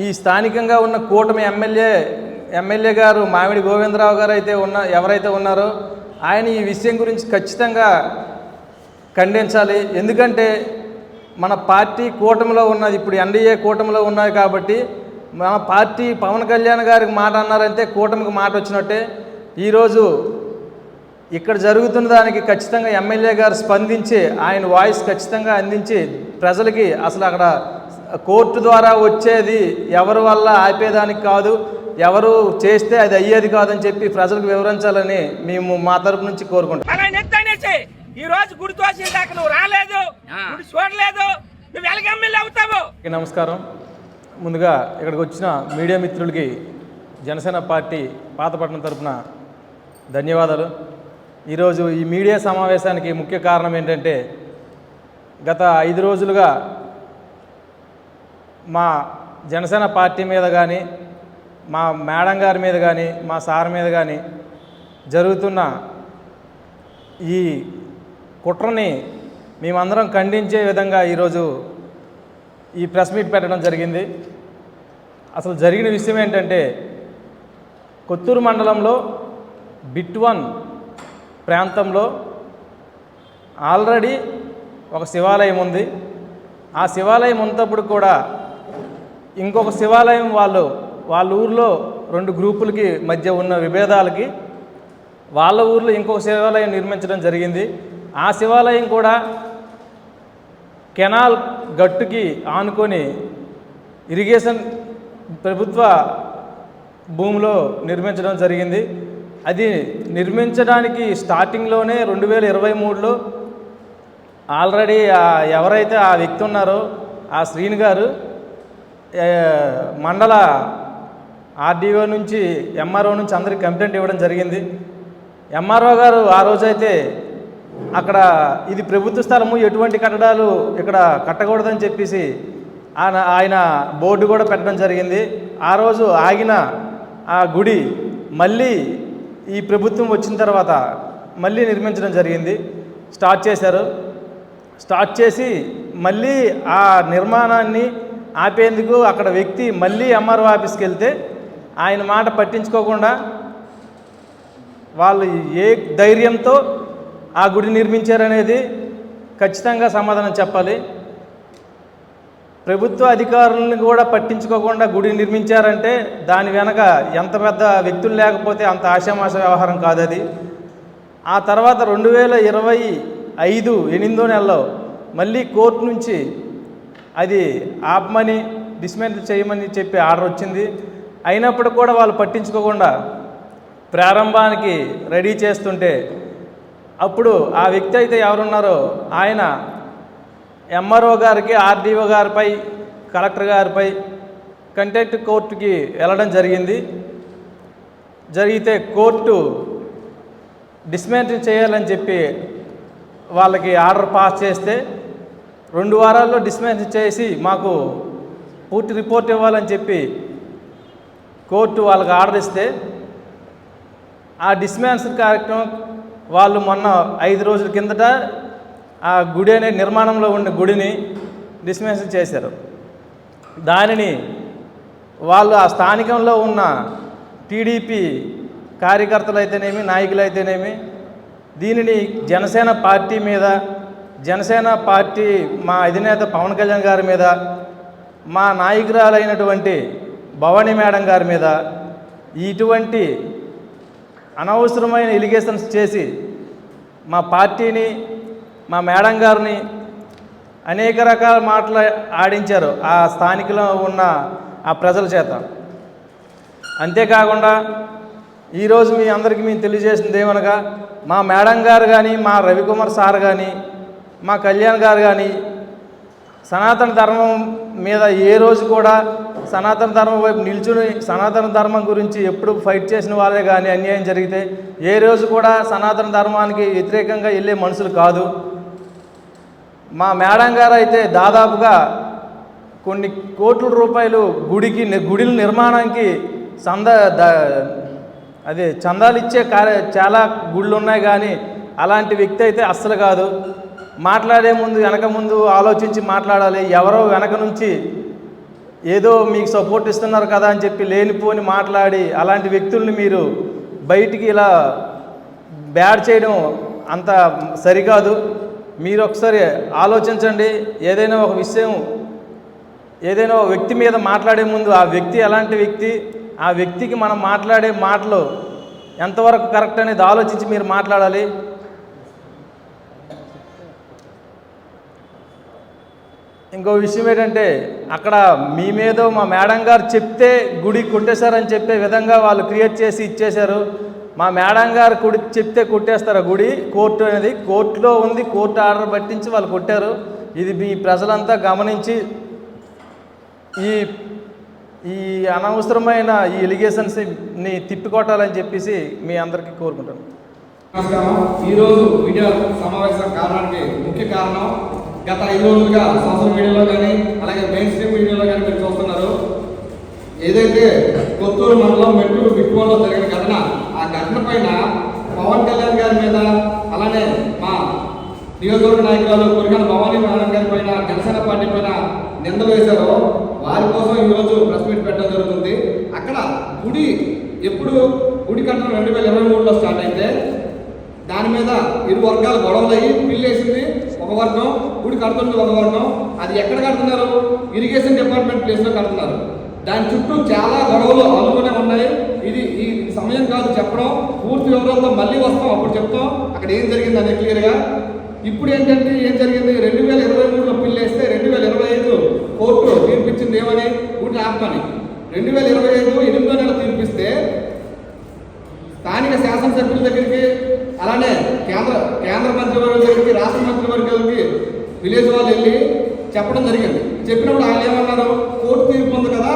ఈ స్థానికంగా ఉన్న కూటమి ఎమ్మెల్యే గారు మామిడి గోవిందరావు గారు ఎవరైతే ఉన్నారో ఆయన ఈ విషయం గురించి ఖచ్చితంగా ఖండించాలి. ఎందుకంటే మన పార్టీ కూటమిలో ఉన్నది, ఇప్పుడు ఎన్డీఏ కూటమిలో ఉన్నది కాబట్టి మన పార్టీ పవన్ కళ్యాణ్ గారికి మాట అన్నారంటే కూటమికి మాట వచ్చినట్టే. ఈరోజు ఇక్కడ జరుగుతున్న దానికి ఖచ్చితంగా ఎమ్మెల్యే గారు స్పందించి ఆయన వాయిస్ ఖచ్చితంగా అందించి ప్రజలకి అసలు అక్కడ కోర్టు ద్వారా వచ్చేది ఎవరి వల్ల ఆపేదానికి కాదు, ఎవరు చేస్తే అది అయ్యేది కాదని చెప్పి ప్రజలకు వివరించాలని మేము మా తరపు నుంచి కోరుకుంటాం. నమస్కారం. ముందుగా ఇక్కడికి వచ్చిన మీడియా మిత్రులకి జనసేన పార్టీ పాతపట్నం తరపున ధన్యవాదాలు. ఈరోజు ఈ మీడియా సమావేశానికి ముఖ్య కారణం ఏంటంటే గత 5 రోజులుగా మా జనసేన పార్టీ మీద కానీ మా మేడం గారి మీద కానీ మా సార్ మీద కానీ జరుగుతున్న ఈ కుట్రని మేమందరం ఖండించే విధంగా ఈరోజు ఈ ప్రెస్ మీట్ పెట్టడం జరిగింది. అసలు జరిగిన విషయం ఏంటంటే కొత్తూరు మండలంలో బిట్ 1 ప్రాంతంలో ఆల్రెడీ ఒక శివాలయం ఉంది. ఆ శివాలయం ఉన్నప్పుడు కూడా ఇంకొక శివాలయం వాళ్ళ ఊర్లో 2 గ్రూపులకి మధ్య ఉన్న విభేదాలకి వాళ్ళ ఊర్లో ఇంకొక శివాలయం నిర్మించడం జరిగింది. ఆ శివాలయం కూడా కెనాల్ గట్టుకి ఆనుకొని ఇరిగేషన్ ప్రభుత్వ భూమిలో నిర్మించడం జరిగింది. అది నిర్మించడానికి స్టార్టింగ్లోనే 2023లో ఆల్రెడీ ఎవరైతే ఆ వ్యక్తి ఉన్నారో ఆ శ్రీని గారు మండల ఆర్డీఓ నుంచి ఎంఆర్ఓ నుంచి అందరికి కంప్లైంట్ ఇవ్వడం జరిగింది. ఎంఆర్ఓ గారు ఆ రోజైతే అక్కడ ఇది ప్రభుత్వ స్థలము, ఎటువంటి కట్టడాలు ఇక్కడ కట్టకూడదని చెప్పేసి ఆయన బోర్డు కూడా పెట్టడం జరిగింది. ఆ రోజు ఆగిన ఆ గుడి మళ్ళీ ఈ ప్రభుత్వం వచ్చిన తర్వాత మళ్ళీ నిర్మించడం జరిగింది. స్టార్ట్ చేశారు. స్టార్ట్ చేసి మళ్ళీ ఆ నిర్మాణాన్ని ఆపేందుకు అక్కడ వ్యక్తి మళ్ళీ ఎంఆర్ఓ ఆఫీస్కి వెళ్తే ఆయన మాట పట్టించుకోకుండా వాళ్ళు ఏ ధైర్యంతో ఆ గుడి నిర్మించారనేది ఖచ్చితంగా సమాధానం చెప్పాలి. ప్రభుత్వ అధికారులను కూడా పట్టించుకోకుండా గుడి నిర్మించారంటే దాని వెనక ఎంత పెద్ద వ్యక్తులు లేకపోతే అంత ఆషామాష వ్యవహారం కాదు అది. ఆ తర్వాత 2025 8వ నెలలో మళ్ళీ కోర్టు నుంచి అది ఆపమని డిస్మెంటల్ చేయమని చెప్పి ఆర్డర్ వచ్చింది. అయినప్పుడు కూడా వాళ్ళు పట్టించుకోకుండా ప్రారంభానికి రెడీ చేస్తుంటే అప్పుడు ఆ వ్యక్తి అయితే ఎవరున్నారో ఆయన ఎంఆర్ఓ గారికి, ఆర్డీఓ గారిపై, కలెక్టర్ గారిపై కంటెంప్ట్ కోర్టుకి వెళ్ళడం జరిగింది. జరిగితే కోర్టు డిస్మెంటల్ చేయాలని చెప్పి వాళ్ళకి ఆర్డర్ పాస్ చేస్తే 2 వారాల్లో డిస్మెంటల్ చేసి మాకు పూర్తి రిపోర్ట్ ఇవ్వాలని చెప్పి కోర్టు వాళ్ళకి ఆర్డర్ ఇస్తే ఆ డిస్మెంటల్ కార్యక్రమం వాళ్ళు మొన్న 5 రోజుల కిందట ఆ గుడి అనే నిర్మాణంలో ఉన్న గుడిని డిస్మెంటల్ చేశారు. దానిని వాళ్ళు ఆ స్థానికంలో ఉన్న టీడీపీ కార్యకర్తలు అయితేనేమి, నాయకులు అయితేనేమి దీనిని జనసేన పార్టీ మీద, జనసేన పార్టీ మా అధినేత పవన్ కళ్యాణ్ గారి మీద, మా నాయకురాలైనటువంటి భవానీ మేడం గారి మీద ఇటువంటి అనవసరమైన ఎలిగేషన్స్ చేసి మా పార్టీని, మా మేడం గారిని అనేక రకాల మాటలు ఆడించారు ఆ స్థానికలో ఉన్న ఆ ప్రజల చేత. అంతేకాకుండా ఈరోజు మీ అందరికీ మేము తెలియజేసింది ఏమనగా మా మేడం గారు కానీ, మా రవికుమార్ సార్ కానీ, మా కళ్యాణ్ గారు కానీ సనాతన ధర్మం మీద ఏ రోజు కూడా సనాతన ధర్మం వైపు నిల్చుని సనాతన ధర్మం గురించి ఎప్పుడు ఫైట్ చేసిన వాళ్ళే కానీ అన్యాయం జరిగితే ఏ రోజు కూడా సనాతన ధర్మానికి వ్యతిరేకంగా వెళ్ళే మనుషులు కాదు. మా మేడం గారు అయితే దాదాపుగా కొన్ని కోట్ల రూపాయలు గుడిల నిర్మాణానికి చందాలు ఇచ్చే చాలా గుళ్ళు ఉన్నాయి. కానీ అలాంటి వ్యక్తి అయితే అస్సలు కాదు. మాట్లాడే ముందు వెనక ముందు ఆలోచించి మాట్లాడాలి. ఎవరో వెనక నుంచి ఏదో మీకు సపోర్ట్ ఇస్తున్నారు కదా అని చెప్పి లేనిపోని మాట్లాడి అలాంటి వ్యక్తుల్ని మీరు బయటికి ఇలా బ్యాడ్ చేయడం అంత సరికాదు. మీరు ఒకసారి ఆలోచించండి. ఏదైనా ఒక విషయం, ఏదైనా ఒక వ్యక్తి మీద మాట్లాడే ముందు ఆ వ్యక్తి ఎలాంటి వ్యక్తి, ఆ వ్యక్తికి మనం మాట్లాడే మాటలు ఎంతవరకు కరెక్ట్ అనేది ఆలోచించి మీరు మాట్లాడాలి. ఇంకో విషయం ఏంటంటే, అక్కడ మీ మీద మా మేడం గారు చెప్తే గుడి కొట్టేశారని చెప్పే విధంగా వాళ్ళు క్రియేట్ చేసి ఇచ్చేశారు. మా మేడం గారు చెప్తే కొట్టేస్తారు ఆ గుడి. కోర్టు అనేది కోర్టులో ఉంది, కోర్టు ఆర్డర్ పట్టించి వాళ్ళు కొట్టారు. ఇది మీ ప్రజలంతా గమనించి ఈ అనవసరమైన ఈ ఎలిగేషన్స్ని తిప్పికొట్టాలని చెప్పేసి మీ అందరికీ కోరుకుంటాను. నమస్కారం. ఈరోజు మీడియా సమావేశం కారణానికి ముఖ్య కారణం, గత 5 రోజులుగా సోషల్ మీడియాలో కానీ అలాగే మెయిన్ స్ట్రీమ్ మీడియాలో కానీ మీరు చూస్తున్నారు. ఏదైతే కొత్తూరు మండలం మెట్టూరు బిక్కువలో జరిగిన ఘటన, ఆ ఘటన పైన పవన్ కళ్యాణ్ గారి మీద అలానే మా నియోజకవర్గ నాయకురాలు కొరిగాన భవానీ మేడం గారి పైన జనసేన పార్టీ పైన నిందలు వేశారో వారి కోసం ఈరోజు ప్రెస్ మీట్ పెట్టడం జరుగుతుంది. అక్కడ గుడి ఎప్పుడు గుడి కట్టడం 2023లో స్టార్ట్ అయితే దాని మీద ఇరు వర్గాలు గొడవలయ్యి పిల్లేసింది ఒక వర్గం, గుడి కడుతుంది ఒక వర్గం. అది ఎక్కడ కడుతున్నారు? ఇరిగేషన్ డిపార్ట్మెంట్ ప్లేస్లో కడుతున్నారు. దాని చుట్టూ చాలా గొడవలు అల్లుకునే ఉన్నాయి. ఇది ఈ సమయం కాదు చెప్పడం, పూర్తి వివరాలతో మళ్ళీ వస్తాం, అప్పుడు చెప్తాం అక్కడ ఏం జరిగింది అనేది క్లియర్గా. ఇప్పుడు ఏంటంటే ఏం జరిగింది, 2023లో పిల్లేస్తే 2025 కోర్టు తీర్పిచ్చింది ఏమని, గుడి ఆపమని. 2025 8వ నెల తీర్పిస్తే స్థానిక శాసనసభ్యుల దగ్గరికి అలానే కేంద్ర మంత్రివర్గం దగ్గరికి, రాష్ట్ర మంత్రివర్గాలకి విలేజ్ వాళ్ళు వెళ్ళి చెప్పడం జరిగింది. చెప్పినప్పుడు ఆయన ఏమన్నారు, కోర్టు తీర్పు ఉంది కదా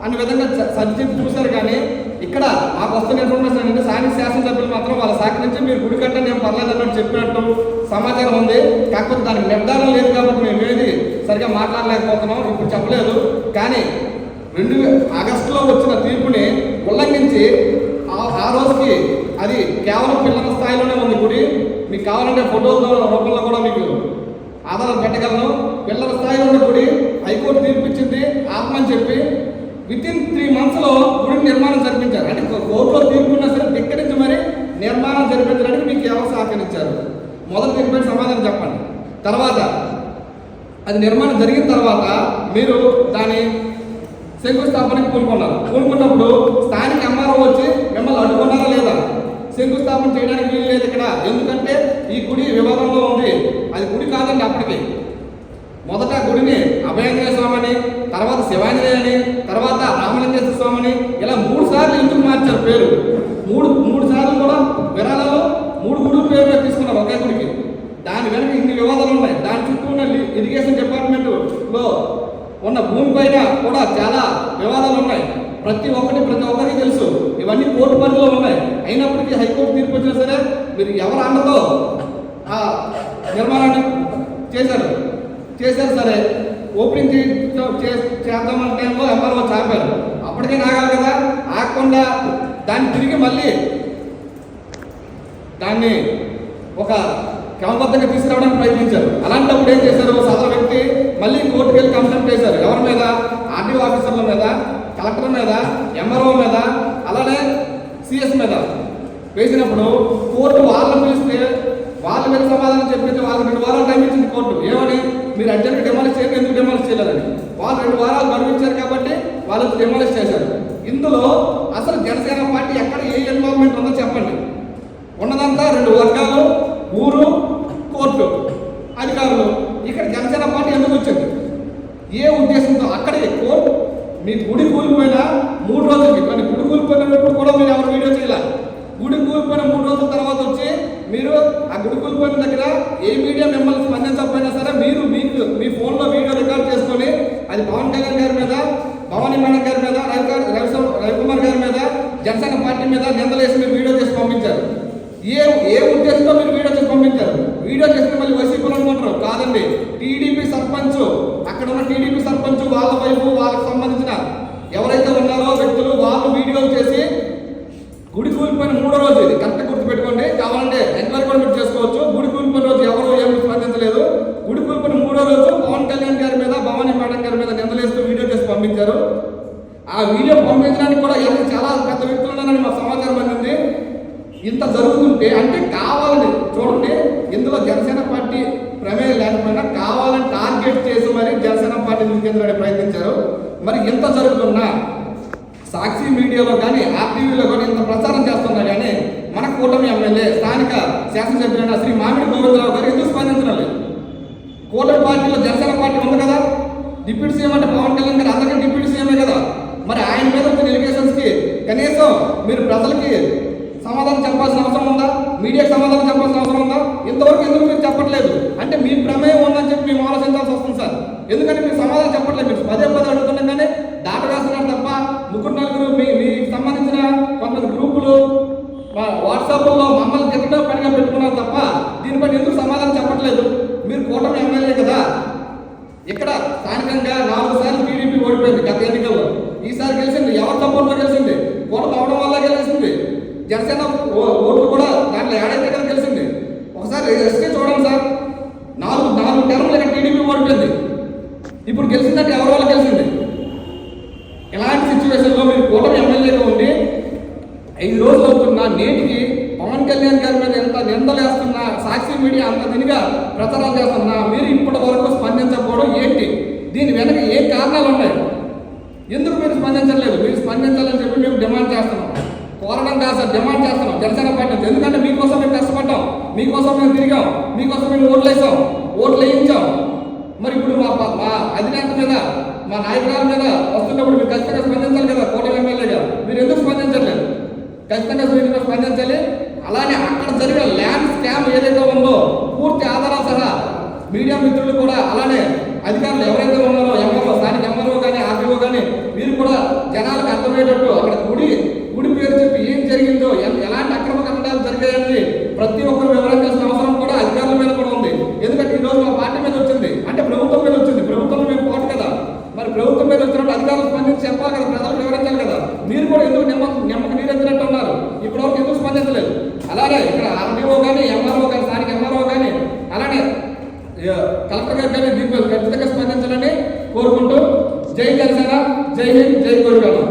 అనే విధంగా సరిచేసి చూశారు. కానీ ఇక్కడ మాకు వస్తున్న ఇన్ఫర్మేషన్ ఏంటంటే స్థానిక శాసనసభ్యులు మాత్రం వాళ్ళ శాఖ నుంచి మీరు గుడి కట్టండి ఏం పర్లేదు అన్నట్టు చెప్పినట్టు సమాచారం ఉంది. కాకపోతే దానికి నిర్ధారణ లేదు కాబట్టి మేము ఏది సరిగా మాట్లాడలేకపోతున్నాం, ఇప్పుడు చెప్పలేదు. కానీ 2000 ఆగస్టులో వచ్చిన తీర్పుని ఉల్లంఘించి ఆ రోజుకి అది కేవలం పిల్లల స్థాయిలోనే ఉంది గుడి. మీకు కావాలంటే ఫోటోల రూపంలో కూడా మీకు ఆధారాలు పెట్టగలను. పిల్లల స్థాయిలో ఉన్న గుడి హైకోర్టు తీర్పిచ్చింది ఆపమని చెప్పి వితిన్ 3 monthsలో గుడిని నిర్మాణం జరిపించారు. అంటే కోర్టులో తీర్పున్నా సరే ధిక్కరించి మరి నిర్మాణం జరిపించడానికి మీకు ఎవరు సహకరించారు? మొదటి దీనిపై సమాధానం చెప్పండి. తర్వాత అది నిర్మాణం జరిగిన తర్వాత మీరు దాని శంకుస్థాపనకి కూలుకున్నప్పుడు స్థానిక ఎంఆర్ఓ వచ్చి మిమ్మల్ని అడ్డుకున్నారా లేదా? శంకుస్థాపన చేయడానికి వీలు లేదు ఇక్కడ. ఎందుకంటే ఈ గుడి వివాదంలో ఉంది. అది గుడి కాదండి. అప్పటికి మొదట గుడిని అభయాంజనేయ స్వామి అని, తర్వాత శివాంజనేయ అని, తర్వాత రామలింగేశ్వర స్వామి అని ఇలా 3 సార్లు ఎందుకు మార్చారు పేరు? మూడు సార్లు కూడా విరాళాలు 3 గుడుల పేరు తీసుకున్నారు ఒకే గుడికి. దాని వెనక ఇన్ని వివాదాలు ఉన్నాయి. దాని చుట్టూ ఉన్న ఇరిగేషన్ డిపార్ట్మెంట్లో ఉన్న భూమి పైన కూడా చాలా వివాదాలు ఉన్నాయి. ప్రతి ఒక్కరికి తెలుసు. ఇవన్నీ కోర్టు పరిధిలో ఉన్నాయి. అయినప్పటికీ హైకోర్టు తీర్పు వచ్చినా సరే మీరు ఎవరు అండతో ఆ నిర్మాణాన్ని చేశారు సరే. ఓపెనింగ్ చేద్దామన్న టైంలో ఎంఆర్ఓ చాపారు. అప్పటికే ఆగాలి కదా. ఆగకుండా దాన్ని తిరిగి మళ్ళీ దాన్ని ఒక క్రమబద్ధంగా తీసుకురావడానికి ప్రయత్నించారు. అలాంటప్పుడు ఏం చేశారు, సదరు వ్యక్తి మళ్ళీ కోర్టుకు వెళ్ళి కంప్లైంట్ చేశారు. ఎవరి మీద? ఆర్టీఓ ఆఫీసర్ల మీద, కలెక్టర్ మీద, ఎంఆర్ఓ మీద, అలానే సిఎస్ మీద వేసినప్పుడు కోర్టు వాళ్ళని పిలిస్తే వాళ్ళ మీద సమాధానం చెప్పించి వాళ్ళు 2 వారాలు టైం ఇచ్చింది కోర్టు. ఏమని, మీరు అర్జెంట్గా డిమాలిష్ చేయండి, ఎందుకు డిమాలిష్ చేయలేదని. వాళ్ళు 2 వారాలు గడువించారు కాబట్టి వాళ్ళు డిమాలిష్ చేశారు. ఇందులో అసలు జనసేన పార్టీ ఎక్కడ ఏ ఇన్వాల్వ్మెంట్ ఉందో చెప్పండి. ఉన్నదంతా 2 వర్గాలు, ఊరు, కోర్టు, అధికారులు. ఇక్కడ జనసేన పార్టీ ఎందుకు వచ్చింది? ఏ ఉద్దేశంతో? అక్కడే కోర్టు మీ గుడి కూలిపోయినా 3 రోజులకి, కానీ గుడి కూలిపోయినప్పుడు కూడా మీరు ఎవరు వీడియో చేయాలి. గుడి కూలిపోయిన 3 రోజుల తర్వాత వచ్చి మీరు ఆ గుడి కూలిపోయిన దగ్గర ఏ మీడియా మిమ్మల్ని స్పందించకపోయినా సరే మీరు మీ ఫోన్లో వీడియో రికార్డ్ చేసుకొని అది పవన్ కళ్యాణ్ గారి మీద, భవానీ మేడం గారి మీద, రవికుమార్ గారి మీద, జనసేన పార్టీ మీద నిందలేసి మీరు వీడియో చేసి పంపించారు. ఏ ఉద్దేశంతో మీరు వీడియో చేసి పంపించారు? వీడియో చేస్తే మళ్ళీ వైసీపీలో అనుకుంటారు. కాదండి, టీడీపీ సర్పంచ్, అక్కడ ఉన్న టీడీపీ సర్పంచ్ వాళ్ళ వైపు వాళ్ళకి సంబంధించిన ఎవరైతే ఉన్నారో వ్యక్తులు వాళ్ళు వీడియోలు చేసి గుడి కూలిపోయిన 3వ రోజు, ఇది కరెక్ట్ గుర్తుపెట్టుకోండి, కావాలంటే ఎంక్వైరీ కూడా మీరు చేసుకోవచ్చు. గుడి కూలిపోయిన రోజు ఎవరు ఏమి స్పందించలేదు. గుడి కూలిపోయిన 3వ రోజు పవన్ కళ్యాణ్ గారి మీద, భవానీ మేడం గారి మీద నిందలేస్తూ వీడియో చేసి పంపించారు. ఆ వీడియో పంపించడానికి కూడా చాలా పెద్ద వ్యక్తులు ఉన్నారని మాకు సమాచారం అందింది. ఇంత జరుగుతుంటే అంటే కావాలని చూడండి, ఇందులో జనసేన పార్టీ ప్రమేయం లేకపోయినా కావాలని టార్గెట్ చేసి మరి జనసేన పార్టీ నిలిపేందుకు ప్రయత్నించారు. మరి ఇంత జరుగుతున్నా సాక్షి మీడియాలో కానీ ఆర్టీవీలో కానీ ఇంత ప్రచారం చేస్తున్నా కానీ మన కూటమి ఎమ్మెల్యే స్థానిక శాసనసభ్యులైన శ్రీ మామిడి గోవిందరావు గారు ఎందుకు స్పందించడం లేదు? కూటమి పార్టీలో జనసేన పార్టీ ఉంది కదా, డిప్యూటీ సీఎం అంటే పవన్ కళ్యాణ్ గారు అందరికీ డిప్యూటీ సీఎమే కదా. మరి ఆయన మీద వచ్చిన ఎలిగేషన్స్కి కనీసం మీరు ప్రజలకి సమాధానం చెప్పాల్సిన అవసరం ఉందా? మీడియాకి సమాధానం చెప్పాల్సిన అవసరం ఉందా? ఇంతవరకు ఎందుకు మీరు చెప్పట్లేదు? అంటే మీ ప్రమేయం ఉందని చెప్పి మేము ఆలోచించాల్సి వస్తుంది సార్. ఎందుకంటే మీరు సమాధానం చెప్పట్లేదు. మీరు పదే అడుగుతున్నాం కానీ దాట వేస్తున్నారు తప్ప ముగ్గురు నలుగురు మీకు సంబంధించిన కొంతమంది గ్రూపులు వాట్సాప్లో మమ్మల్ని తిట్టడం పనిగా పెట్టుకున్నారు తప్ప దీనిపై ఎందుకు సమాధానం చెప్పట్లేదు? మీరు కూటమి ఎమ్మెల్యే కదా. ఇక్కడ స్థానికంగా 4 సార్లు టీడీపీ ఓడిపోయింది గత ఎన్నికల్లో. ఈసారి గెలిచింది. ఎవరు సపోర్ట్తో గెలిచింది? కూటమి అవడం వల్ల గెలిచింది. జనసేన ఓట్లు కూడా దాంట్లో ఏడైతే కదా గెలిచింది. ఒకసారి ఎస్కే చూడండి సార్, 4 టర్మ్లు ఇక్కడ టీడీపీ ఓడిపోయింది. ఇప్పుడు గెలిచిందంటే ఎవరి వల్ల గెలిచింది? ఇలాంటి సిచ్యువేషన్లో మీరు కూటమి ఎమ్మెల్యేగా ఉండి 5 రోజులు అవుతున్నా నేటికి పవన్ కళ్యాణ్ గారి మీద ఎంత నిందలు వేస్తున్నా, సాక్షి మీడియా అంత దీనిగా ప్రచారాలు చేస్తున్నా మీరు ఇప్పటి వరకు స్పందించకపోవడం ఏంటి? దీని వెనక ఏ కారణాలు ఉన్నాయి? ఎందుకు మీరు స్పందించలేదు? మీరు స్పందించాలని చెప్పి మేము డిమాండ్ చేస్తున్నాం. కోరడం కాదు సార్, డిమాండ్ చేస్తున్నాం జనసేన పార్టీ. ఎందుకంటే మీకోసం మేము కష్టపడ్డాం, మీకోసం మేము తిరిగాం, మీకోసం మేము ఓట్లు వేయించాం. మరి ఇప్పుడు మా అధినేత మీద, మా నాయకురాల మీద వస్తున్నప్పుడు మీరు ఖచ్చితంగా స్పందించాలి కదా. కూటమి ఎమ్మెల్యేగా మీరు ఎందుకు స్పందించలేదు? ఖచ్చితంగా స్పందించాలి. అలానే అక్కడ జరిగిన ల్యాండ్ స్కామ్ ఏదైతే ఉందో పూర్తి ఆధారాలు సహా మీడియా మిత్రులు కూడా, అలానే అధికారులు ఎవరైతే ఉన్నారో ఎంఆర్ఓ, స్థానిక ఎంఆర్ఓ కానీ ఆర్టీఓ కానీ మీరు కూడా జనాలకు అర్థమయ్యేటట్టు అక్కడ గుడి పేరు చెప్పి ఏం జరిగిందో, ఎలాంటి అక్రమ కట్టడాలు జరిగాయని ప్రతి ఒక్కరు వివరించాల్సిన అవసరం కూడా అధికారుల మీద కూడా ఉంది. ఎందుకంటే ఈరోజు మా పార్టీ మీద వచ్చింది అంటే ప్రభుత్వం మీద వచ్చింది. ప్రభుత్వంలో మేము పోటు కదా. మరి ప్రభుత్వం మీద వచ్చినప్పుడు అధికారులు స్పందించి చెప్పాలి కదా, ప్రజలకు వివరించాలి కదా. మీరు కూడా ఎందుకు నిమ్మకు నీరెత్తినట్టు ఉన్నారు? ఇప్పటివరకు ఎందుకు స్పందించలేదు? అలానే ఇక్కడ ఆర్డీఓ కానీ ఎంఆర్ఓ కానీ స్థానిక ఎంఆర్ఓ కానీ అలానే కలెక్టర్ గారు కానీ దీనిపై ఖచ్చితంగా స్పందించాలని కోరుకుంటూ జై జనసేన, జై హింద్, జై కోరికలు.